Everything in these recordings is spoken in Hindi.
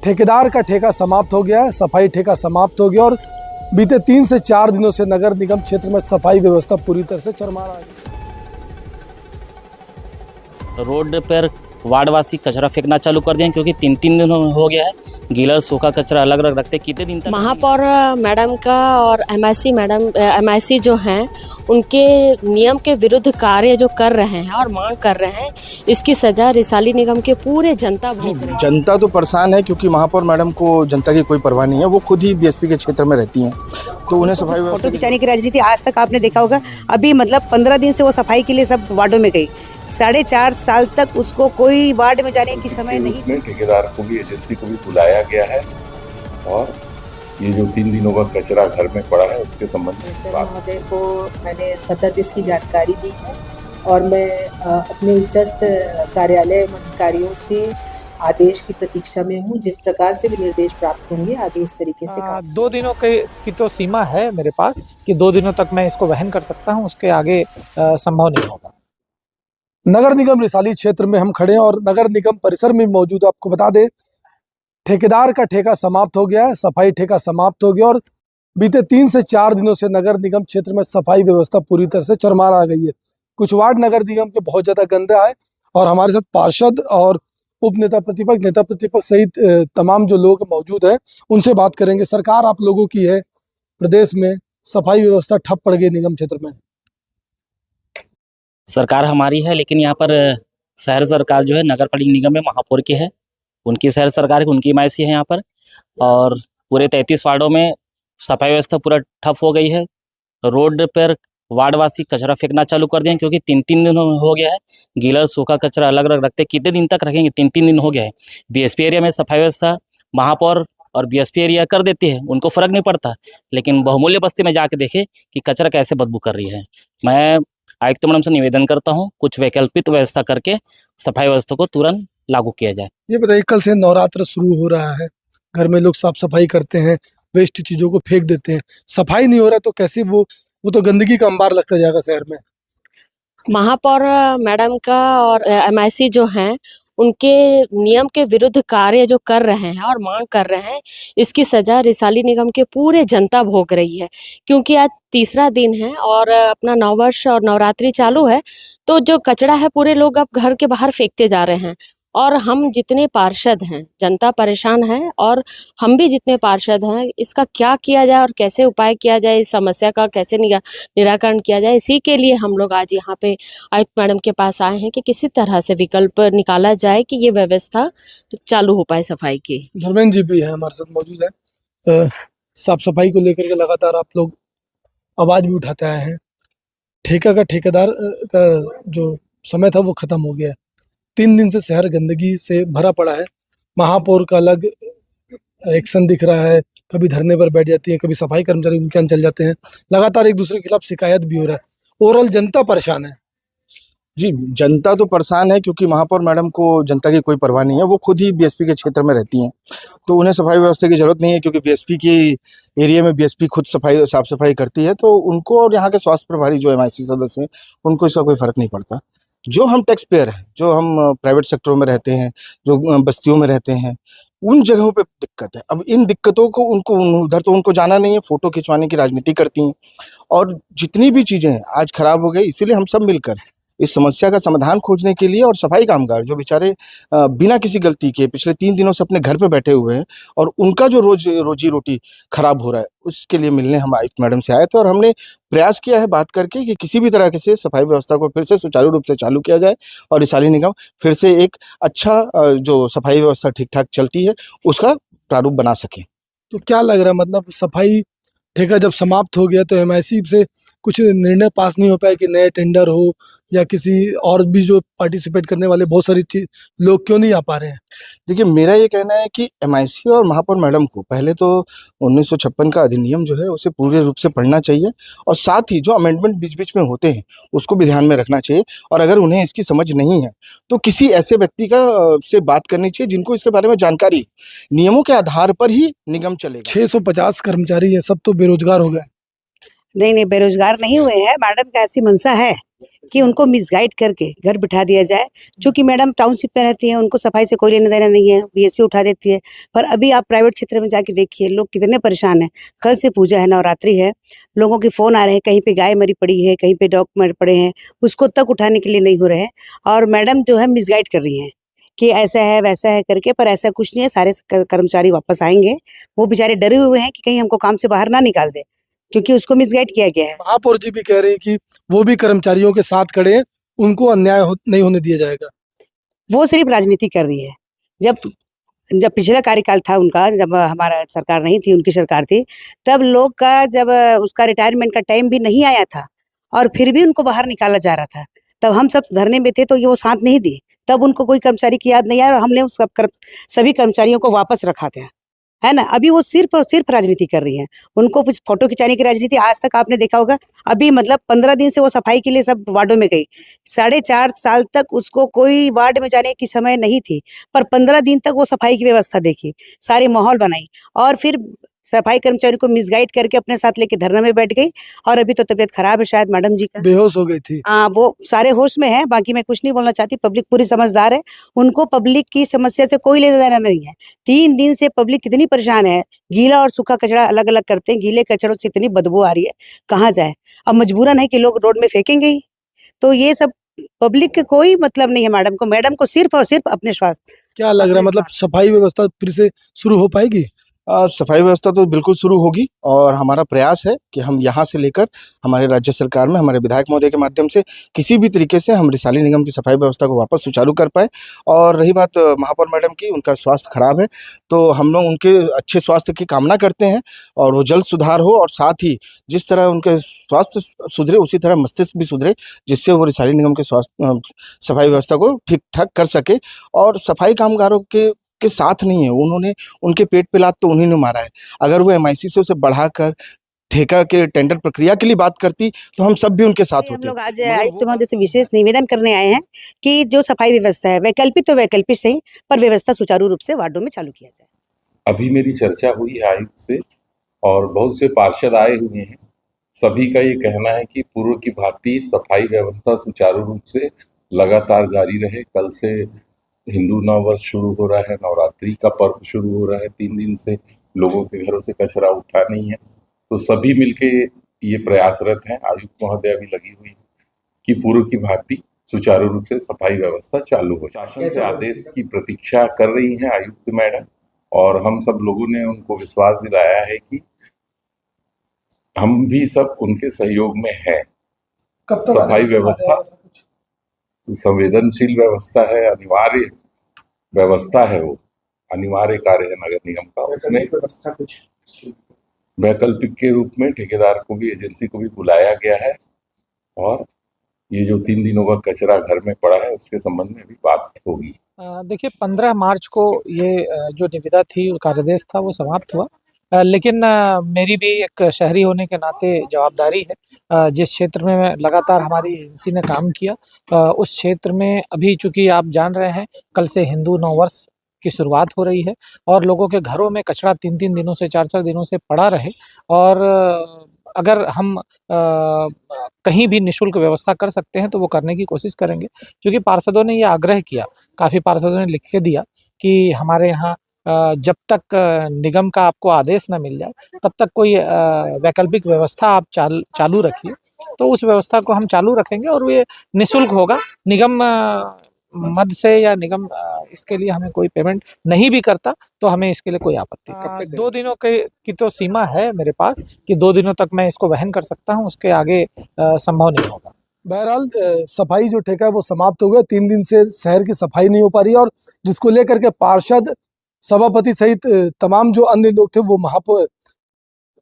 ठेकेदार का ठेका समाप्त हो गया है, सफाई ठेका समाप्त हो गया और बीते 3 से 4 दिनों से नगर निगम क्षेत्र में सफाई व्यवस्था पूरी तरह से चरमरा है। रोड पर वार्डवासी कचरा फेंकना चालू कर दिए क्योंकि 3-3 दिन हो गया है। गीला और सूखा कचरा अलग अलग रखते कितने दिन तक। महापौर मैडम का और एमआईसी जो हैं उनके नियम के विरुद्ध कार्य जो कर रहे हैं और मांग कर रहे हैं, इसकी सजा रिसाली निगम के पूरे जनता भोग रही है। जनता तो परेशान है क्योंकि महापौर मैडम को जनता की कोई परवाह नहीं है। वो खुद ही बीएसपी के क्षेत्र में रहती हैं, तो उन्हें सफाई फोटो खिंचाने की राजनीति आज तक आपने देखा होगा। अभी मतलब 15 दिन से वो सफाई के लिए सब वार्डों में गई। 4.5 साल तक उसको कोई वार्ड में जाने की समय नहीं। ठेकेदार को भी, एजेंसी को भी बुलाया गया है और ये जो 3 दिनों का कचरा घर में पड़ा है उसके संबंध में महोदय को मैंने सतत इसकी जानकारी दी है और मैं अपने उच्चस्थ कार्यालय अधिकारियों से आदेश की प्रतीक्षा में हूँ। जिस प्रकार से भी निर्देश प्राप्त होंगे आगे उस तरीके से काम। 2 दिनों की तो सीमा है मेरे पास कि 2 दिनों तक मैं इसको वहन कर सकता हूँ, उसके आगे संभव नहीं होगा। नगर निगम रिसाली क्षेत्र में हम खड़े हैं और नगर निगम परिसर में मौजूद। आपको बता दें, ठेकेदार का ठेका समाप्त हो गया है, सफाई ठेका समाप्त हो गया और बीते 3 से 4 दिनों से नगर निगम क्षेत्र में सफाई व्यवस्था पूरी तरह से चरमरा गई है। कुछ वार्ड नगर निगम के बहुत ज्यादा गंदे आए और हमारे साथ पार्षद और उप नेता प्रतिपक्ष सहित तमाम जो लोग मौजूद हैं उनसे बात करेंगे। सरकार आप लोगों की है, प्रदेश में सफाई व्यवस्था ठप पड़ गई निगम क्षेत्र में। सरकार हमारी है, लेकिन यहाँ पर शहर सरकार जो है नगर पालिका निगम में महापौर की है, उनकी शहर सरकार की, उनकी एमआईसी है यहाँ पर। और पूरे 33 वार्डों में सफाई व्यवस्था पूरा ठप हो गई है। रोड पर वार्डवासी कचरा फेंकना चालू कर दिए क्योंकि 3-3 दिन हो गया है। गीला और सूखा कचरा अलग अलग रखते कितने दिन तक रखेंगे, 3-3 दिन हो गया है। बीएसपी एरिया में सफाई व्यवस्था महापौर और बीएसपी एरिया कर देती है, उनको फर्क नहीं पड़ता, लेकिन बहुमूल्य बस्ती में जाके देखे कि कचरा कैसे बदबू कर रही है। मैं आयुक्त मैडम से निवेदन करता हूं, कुछ वैकल्पिक व्यवस्था करके सफाई व्यवस्था को तुरंत लागू किया जाए। ये बताइए, कल से नवरात्र शुरू हो रहा है, घर में लोग साफ सफाई करते हैं, वेस्ट चीजों को फेंक देते हैं, सफाई नहीं हो रहा तो कैसे वो तो गंदगी का अंबार लगता जाएगा शहर में। महापौर मैडम का और एमआईसी जो हैं उनके नियम के विरुद्ध कार्य जो कर रहे हैं और मांग कर रहे हैं, इसकी सजा रिसाली निगम के पूरे जनता भोग रही है। क्योंकि आज तीसरा दिन है और अपना नववर्ष और नवरात्रि चालू है, तो जो कचरा है पूरे लोग अब घर के बाहर फेंकते जा रहे हैं। और हम जितने पार्षद हैं, जनता परेशान है और हम भी जितने पार्षद हैं, इसका क्या किया जाए और कैसे उपाय किया जाए, इस समस्या का कैसे निराकरण किया जाए, इसी के लिए हम लोग आज यहाँ पे आयुक्त मैडम के पास आए हैं कि किसी तरह से विकल्प निकाला जाए कि ये व्यवस्था चालू हो पाए सफाई की। धर्मेंद्र जी भी है हमारे साथ मौजूद है। साफ सफाई को लेकर के लगातार आप लोग आवाज भी उठाते आए हैं। ठेकेदार का जो समय था वो खत्म हो गया है। 3 दिन से शहर गंदगी से भरा पड़ा है। महापौर का अलग एक्शन दिख रहा है, कभी धरने पर बैठ जाती है, कभी सफाई कर्मचारी उनके यहाँ चल जाते हैं। लगातार एक दूसरे के खिलाफ शिकायत भी हो रहा है। ओवरऑल जनता परेशान है। जी, जनता तो परेशान है क्योंकि महापौर मैडम को जनता की कोई परवाह नहीं है। वो खुद ही बीएसपी के क्षेत्र में रहती हैं, तो उन्हें सफाई व्यवस्था की जरूरत नहीं है क्योंकि बीएसपी की एरिया में बीएसपी खुद साफ सफाई करती है। तो उनको और यहाँ के स्वास्थ्य प्रभारी जो एमआईसी सदस्य हैं उनको इसका कोई फर्क नहीं पड़ता। जो हम टैक्स पेयर हैं, जो हम प्राइवेट सेक्टरों में रहते हैं, जो बस्तियों में रहते हैं, उन जगहों पे दिक्कत है। अब इन दिक्कतों को उधर तो उनको जाना नहीं है, फोटो खिंचवाने की राजनीति करती हैं और जितनी भी चीजें आज खराब हो गई, इसीलिए हम सब मिलकर इस समस्या का समाधान खोजने के लिए, और सफाई कामगार जो बेचारे बिना किसी गलती के पिछले 3 दिनों से अपने घर पे बैठे हुए हैं और उनका जो रोजी रोटी खराब हो रहा है, उसके लिए मिलने हम आयुक्त मैडम से आए थे और हमने प्रयास किया है बात करके कि किसी भी तरह से सफाई व्यवस्था को फिर से सुचारू रूप से चालू किया जाए और रिसाली निगम फिर से एक अच्छा जो सफाई व्यवस्था ठीक ठाक चलती है उसका प्रारूप बना सके। तो क्या लग रहा है, मतलब सफाई ठेका जब समाप्त हो गया तो एमआईसी से कुछ निर्णय पास नहीं हो पाया कि नए टेंडर हो या किसी और भी जो पार्टिसिपेट करने वाले बहुत सारी लोग क्यों नहीं आ पा रहे हैं? देखिए, मेरा ये कहना है कि एमआईसी और महापौर मैडम को पहले तो 1956 का अधिनियम जो है उसे पूरे रूप से पढ़ना चाहिए और साथ ही जो अमेंडमेंट बीच बीच में होते हैं उसको भी ध्यान में रखना चाहिए। और अगर उन्हें इसकी समझ नहीं है तो किसी ऐसे व्यक्ति का से बात करनी चाहिए जिनको इसके बारे में जानकारी। नियमों के आधार पर ही निगम चलेगा। 650 कर्मचारी है, सब तो बेरोजगार हो गए। नहीं बेरोजगार नहीं हुए हैं। मैडम का ऐसी मंशा है कि उनको मिसगाइड करके घर बिठा दिया जाए। चूंकि मैडम टाउनशिप में रहती हैं, उनको सफाई से कोई लेना देना नहीं है, बीएसपी उठा देती है। पर अभी आप प्राइवेट क्षेत्र में जाके देखिए, लोग कितने परेशान हैं। कल से पूजा है, नवरात्रि है, लोगों के फोन आ रहे हैं, कहीं पे गाय मरी पड़ी है, कहीं पे डॉग मर पड़े हैं, उसको तक उठाने के लिए नहीं हो रहे हैं। और मैडम जो है मिसगाइड कर रही हैं कि ऐसा है वैसा है करके, पर ऐसा कुछ नहीं है। सारे कर्मचारी वापस आएंगे। वो बेचारे डरे हुए हैं कि कहीं हमको काम से बाहर ना निकाल दे, क्योंकि उसको मिसगाइड किया गया है। महापौर जी भी कह रहे हैं कि वो भी कर्मचारियों के साथ खड़े हैं, उनको अन्याय नहीं होने दिया जाएगा। वो सिर्फ राजनीति कर रही है। जब जब पिछला कार्यकाल था उनका, जब हमारा सरकार नहीं थी, उनकी सरकार थी, तब लोग का जब उसका रिटायरमेंट का टाइम भी नहीं आया था और फिर भी उनको बाहर निकाला जा रहा था, तब हम सब धरने में थे, तो ये वो साथ नहीं दी। तब उनको कोई कर्मचारी की याद नहीं आया और हमने उस सभी कर्मचारियों को वापस रखा था, है ना। अभी वो सिर्फ और सिर्फ राजनीति कर रही हैं। उनको कुछ फोटो खिंचाने की राजनीति, आज तक आपने देखा होगा, अभी मतलब 15 दिन से वो सफाई के लिए सब वार्डों में गई। 4.5 साल तक उसको कोई वार्ड में जाने की समय नहीं थी, पर 15 दिन तक वो सफाई की व्यवस्था देखी, सारे माहौल बनाई, और फिर सफाई कर्मचारी को मिसगाइड करके अपने साथ लेके धरना में बैठ गई। और अभी तो तबीयत खराब है शायद मैडम जी का, बेहोश हो गई थी। हाँ, वो सारे होश में है। बाकी मैं कुछ नहीं बोलना चाहती, पब्लिक पूरी समझदार है, उनको पब्लिक की समस्या से कोई लेना देना नहीं है। 3 दिन से पब्लिक कितनी परेशान है, गीला और सूखा कचरा अलग अलग करते हैं, गीले कचड़ों से इतनी बदबू आ रही है, कहाँ जाए। अब मजबूरन है कि लोग रोड में फेंकेंगे ही। तो ये सब पब्लिक के कोई मतलब नहीं है मैडम को सिर्फ और सिर्फ अपने स्वास्थ्य। क्या लग रहा है, मतलब सफाई व्यवस्था फिर से शुरू हो पाएगी? सफाई व्यवस्था तो बिल्कुल शुरू होगी और हमारा प्रयास है कि हम यहाँ से लेकर हमारे राज्य सरकार में हमारे विधायक महोदय के माध्यम से किसी भी तरीके से हम रिसाली निगम की सफाई व्यवस्था को वापस सुचारू कर पाए। और रही बात महापौर मैडम की, उनका स्वास्थ्य खराब है, तो हम लोग उनके अच्छे स्वास्थ्य की कामना करते हैं और वो जल्द सुधार हो, और साथ ही जिस तरह उनके स्वास्थ्य सुधरे उसी तरह मस्तिष्क भी सुधरे, जिससे वो रिसाली निगम के स्वास्थ्य सफाई व्यवस्था को ठीक ठाक कर सके। और सफाई कामगारों के साथ नहीं है, उन्होंने उनके पेट पे लात तो उन्हीं ने मारा है। अगर वो एमआईसी से उसे बढ़ाकर ठेका के टेंडर प्रक्रिया के लिए बात करती तो हम सब भी उनके साथ हम होते। लोग आज आयुक्त महोदय से विशेष निवेदन करने आए हैं कि जो सफाई व्यवस्था है, वैकल्पिक तो वैकल्पिक सही, पर व्यवस्था सुचारू रूप से वार्डों में चालू किया जाए। अभी मेरी चर्चा हुई है आयुक्त से और बहुत से पार्षद आए हुए हैं। सभी का ये कहना है कि पूर्व की भांति सफाई व्यवस्था सुचारू रूप से लगातार जारी रहे। कल से हिंदू नव वर्ष शुरू हो रहा है, नवरात्रि का पर्व शुरू हो रहा है। 3 दिन से लोगों के घरों से कचरा उठा नहीं है, तो सभी मिलके ये प्रयासरत हैं। आयुक्त महोदया भी लगी हुई है कि पूर्व की भांति सुचारू रूप से सफाई व्यवस्था चालू हो। शासन से आदेश की प्रतीक्षा कर रही हैं आयुक्त मैडम, और हम सब लोगों ने उनको विश्वास दिलाया है कि हम भी सब उनके सहयोग में हैं। कब तक सफाई व्यवस्था संवेदनशील व्यवस्था है, अनिवार्य व्यवस्था है, वो अनिवार्य कार्य है नगर निगम का। उसमें व्यवस्था कुछ वैकल्पिक के रूप में ठेकेदार को भी, एजेंसी को भी बुलाया गया है, और ये जो 3 दिनों का कचरा घर में पड़ा है उसके संबंध में भी बात होगी। देखिए 15 मार्च को ये जो निविदा थी, कार्यादेश था, वो समाप्त हुआ। लेकिन मेरी भी एक शहरी होने के नाते जवाबदारी है। जिस क्षेत्र में मैं लगातार हमारी एजेंसी ने काम किया, उस क्षेत्र में अभी चूंकि आप जान रहे हैं, कल से हिंदू नववर्ष की शुरुआत हो रही है और लोगों के घरों में कचरा 3-3 दिनों से, 4-4 दिनों से पड़ा रहे, और अगर हम कहीं भी निःशुल्क व्यवस्था कर सकते हैं तो वो करने की कोशिश करेंगे। क्योंकि पार्षदों ने ये आग्रह किया, काफ़ी पार्षदों ने लिख के दिया कि हमारे यहाँ जब तक निगम का आपको आदेश ना मिल जाए तब तक कोई वैकल्पिक व्यवस्था आप चालू रखिए। तो उस व्यवस्था को हम चालू रखेंगे और ये निःशुल्क होगा। निगम मद से या निगम इसके लिए हमें कोई पेमेंट नहीं भी करता तो हमें इसके लिए कोई आपत्ति नहीं। 2 दिनों की तो सीमा है मेरे पास कि 2 दिनों तक मैं इसको वहन कर सकता हूँ, उसके आगे संभव नहीं होगा। बहरहाल सफाई जो ठेका है वो समाप्त हो गया। 3 दिन से शहर की सफाई नहीं हो पा रही है, और जिसको लेकर के पार्षद, सभापति सहित तमाम जो अन्य लोग थे वो महापौर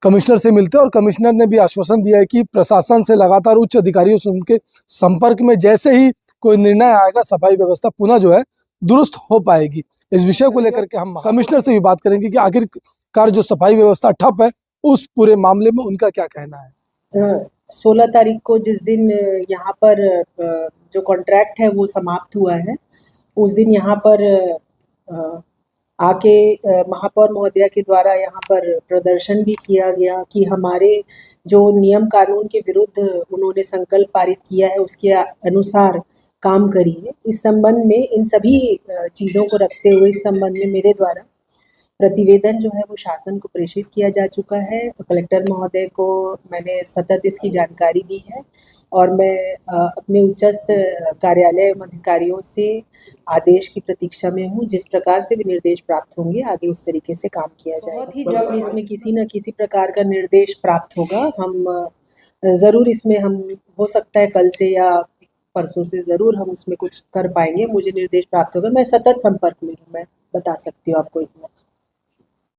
कमिश्नर से मिलते हैं, और कमिश्नर ने भी आश्वासन दिया है कि प्रशासन से लगातार उच्च अधिकारियों से उनके संपर्क में, जैसे ही कोई निर्णय आएगा सफाई व्यवस्था पुनः जो है दुरुस्त हो पाएगी। इस विषय को लेकर के हम कमिश्नर से भी बात करेंगे कि आखिरकार जो सफाई व्यवस्था ठप है उस पूरे मामले में उनका क्या कहना है। 16 तारीख को जिस दिन यहाँ पर जो कॉन्ट्रैक्ट है वो समाप्त हुआ है, उस दिन यहाँ पर आके महापौर महोदया के द्वारा यहाँ पर प्रदर्शन भी किया गया कि हमारे जो नियम कानून के विरुद्ध उन्होंने संकल्प पारित किया है उसके अनुसार काम करिए। इस संबंध में इन सभी चीज़ों को रखते हुए इस संबंध में मेरे द्वारा प्रतिवेदन जो है वो शासन को प्रेषित किया जा चुका है। कलेक्टर महोदय को मैंने सतत इसकी जानकारी दी है और मैं अपने उच्चस्थ कार्यालय एवं अधिकारियों से आदेश की प्रतीक्षा में हूँ। जिस प्रकार से भी निर्देश प्राप्त होंगे आगे उस तरीके से काम किया जाएगा। बहुत ही जल्द इसमें किसी न किसी प्रकार का निर्देश प्राप्त होगा। हम ज़रूर इसमें हम हो सकता है कल से या परसों से ज़रूर हम उसमें कुछ कर पाएंगे। मुझे निर्देश प्राप्त होगा। मैं सतत संपर्क में हूँ, मैं बता सकती हूँ आपको इतना।